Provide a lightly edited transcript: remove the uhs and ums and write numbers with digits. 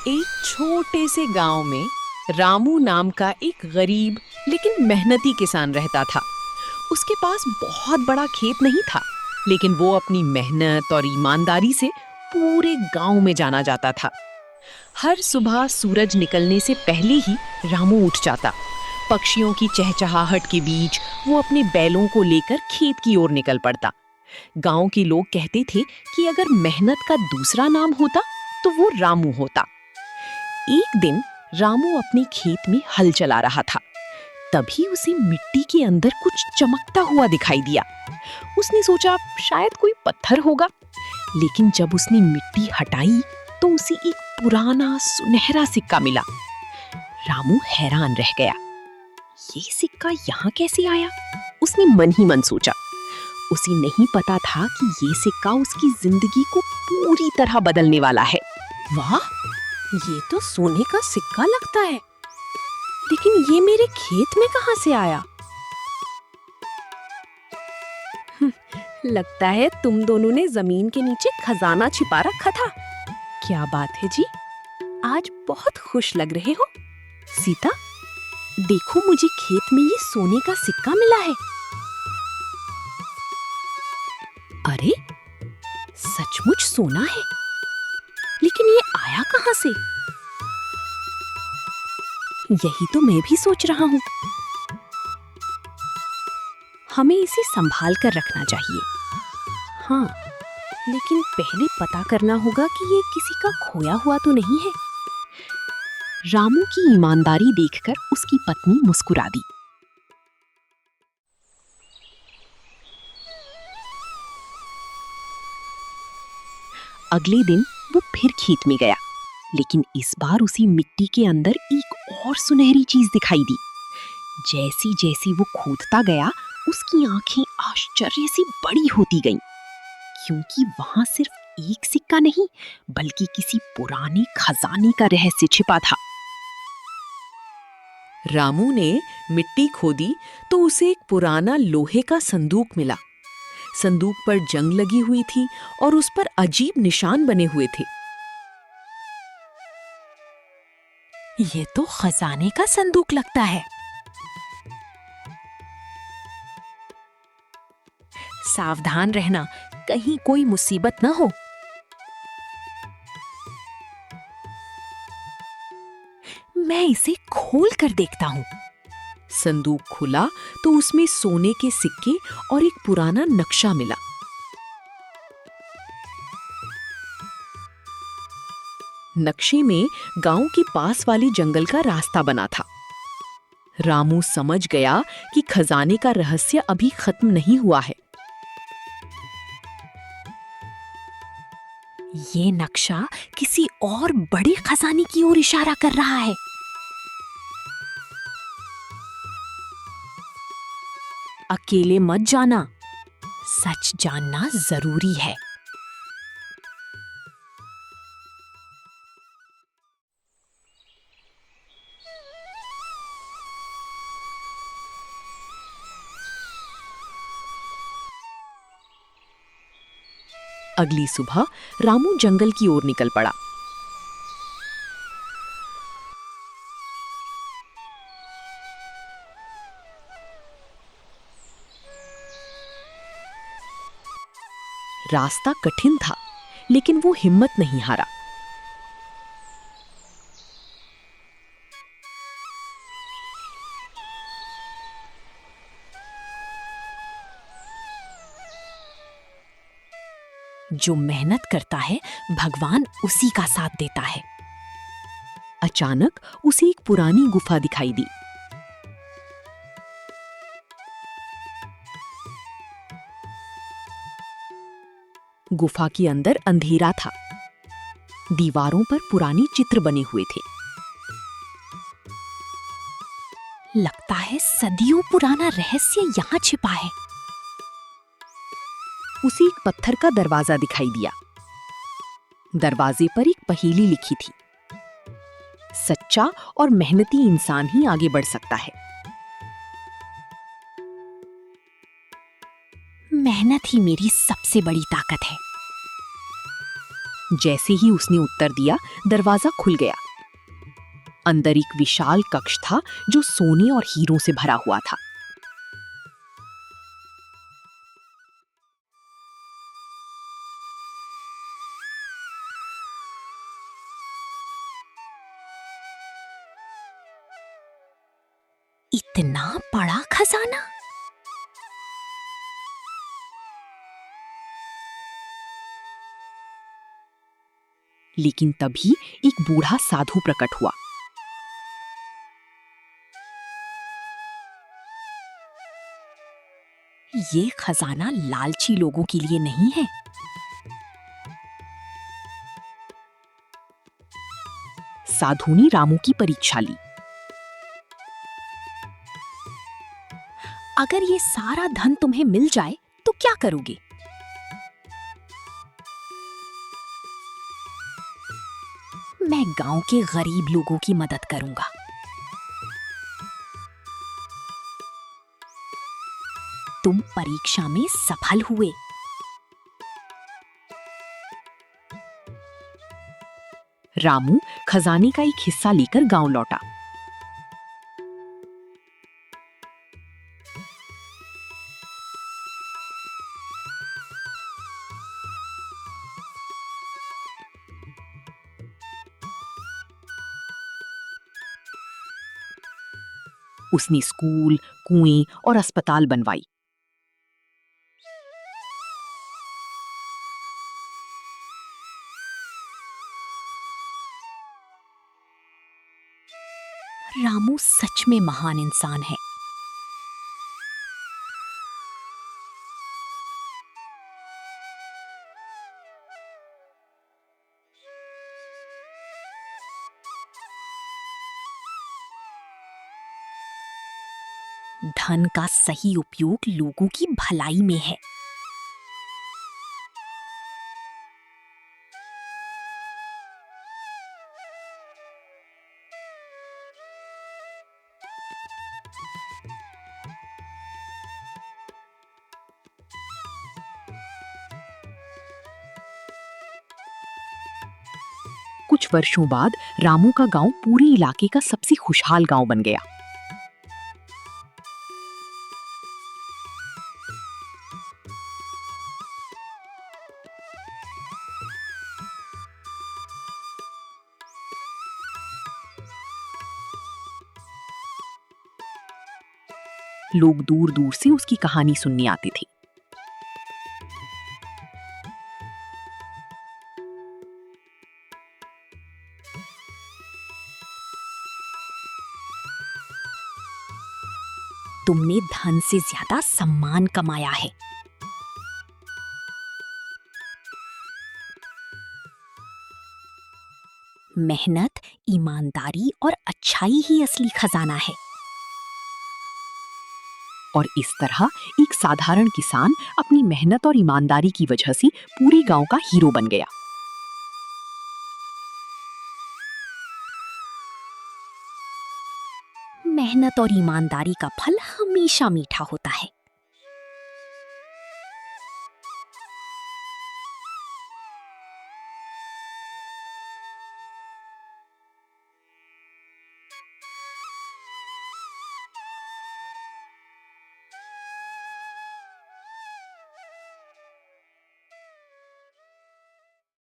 एक छोटे से गांव में रामू नाम का एक गरीब लेकिन मेहनती किसान रहता था। उसके पास बहुत बड़ा खेत नहीं था, लेकिन वो अपनी मेहनत और ईमानदारी से पूरे गांव में जाना जाता था। हर सुबह सूरज निकलने से पहले ही रामू उठ जाता। पक्षियों की चहचहाहट के बीच वो अपने बैलों को लेकर खेत की ओर निकल पड़ता। गांव के लोग कहते थे कि अगर मेहनत का दूसरा नाम होता तो वो रामू होता। एक दिन रामू अपने खेत में हल चला रहा था। तभी उसे मिट्टी के अंदर कुछ चमकता हुआ दिखाई दिया। उसने सोचा शायद कोई पत्थर होगा, लेकिन जब उसने मिट्टी हटाई तो उसे एक पुराना सुनहरा सिक्का मिला। रामू हैरान रह गया। ये सिक्का यहाँ कैसे आया? उसने मन ही मन सोचा। उसे नहीं पता था कि ये सिक्का उसकी जिंदगी को पूरी तरह बदलने वाला है। वाह, ये तो सोने का सिक्का लगता है, लेकिन ये मेरे खेत में कहाँ से आया? लगता है तुम दोनों ने जमीन के नीचे खजाना छिपा रखा था। क्या बात है जी, आज बहुत खुश लग रहे हो। सीता, देखो मुझे खेत में ये सोने का सिक्का मिला है। अरे, सचमुच सोना है, लेकिन ये आया कहाँ से? यही तो मैं भी सोच रहा हूँ। हमें इसे संभाल कर रखना चाहिए। हाँ, लेकिन पहले पता करना होगा कि ये किसी का खोया हुआ तो नहीं है। रामू की ईमानदारी देखकर उसकी पत्नी मुस्कुरा दी। अगले दिन वो फिर खेत में गया, लेकिन इस बार उसी मिट्टी के अंदर एक और सुनहरी चीज दिखाई दी। जैसी जैसी वो खोदता गया, उसकी आंखें आश्चर्य से बड़ी होती गईं, क्योंकि वहां सिर्फ एक सिक्का नहीं, बल्कि किसी पुराने खजाने का रहस्य छिपा था। रामू ने मिट्टी खोदी तो उसे एक पुराना लोहे का संदूक मिला। संदूक पर जंग लगी हुई थी और उस पर अजीब निशान बने हुए थे। ये तो खजाने का संदूक लगता है। सावधान रहना, कहीं कोई मुसीबत न हो। मैं इसे खोल कर देखता हूँ। संदूक खुला तो उसमें सोने के सिक्के और एक पुराना नक्शा मिला। नक्शे में गांव के पास वाले जंगल का रास्ता बना था। रामू समझ गया कि खजाने का रहस्य अभी खत्म नहीं हुआ है। ये नक्शा किसी और बड़े खजाने की ओर इशारा कर रहा है। अकेले मत जाना, सच जानना जरूरी है। अगली सुबह रामू जंगल की ओर निकल पड़ा। रास्ता कठिन था, लेकिन वो हिम्मत नहीं हारा। जो मेहनत करता है, भगवान उसी का साथ देता है। अचानक उसे एक पुरानी गुफा दिखाई दी। गुफा के अंदर अंधेरा था। दीवारों पर पुराने चित्र बने हुए थे। लगता है सदियों पुराना रहस्य यहाँ छिपा है। उसे एक पत्थर का दरवाजा दिखाई दिया। दरवाजे पर एक पहेली लिखी थी। सच्चा और मेहनती इंसान ही आगे बढ़ सकता है। मेहनत ही मेरी सबसे बड़ी ताकत है। जैसे ही उसने उत्तर दिया, दरवाजा खुल गया। अंदर एक विशाल कक्ष था जो सोने और हीरों से भरा हुआ था। इतना बड़ा खजाना! लेकिन तभी एक बूढ़ा साधु प्रकट हुआ। ये खजाना लालची लोगों के लिए नहीं है। साधु ने रामू की परीक्षा ली। अगर ये सारा धन तुम्हें मिल जाए तो क्या करोगे? मैं गांव के गरीब लोगों की मदद करूंगा। तुम परीक्षा में सफल हुए। रामू खजाने का एक हिस्सा लेकर गांव लौटा। उसने स्कूल, कुएं और अस्पताल बनवाई। रामू सच में महान इंसान है। धन का सही उपयोग लोगों की भलाई में है। कुछ वर्षों बाद रामू का गांव पूरे इलाके का सबसे खुशहाल गांव बन गया। लोग दूर दूर से उसकी कहानी सुनने आते थे। तुमने धन से ज्यादा सम्मान कमाया है। मेहनत, ईमानदारी और अच्छाई ही असली खजाना है। और इस तरह एक साधारण किसान अपनी मेहनत और ईमानदारी की वजह से पूरे गांव का हीरो बन गया। मेहनत और ईमानदारी का फल हमेशा मीठा होता है।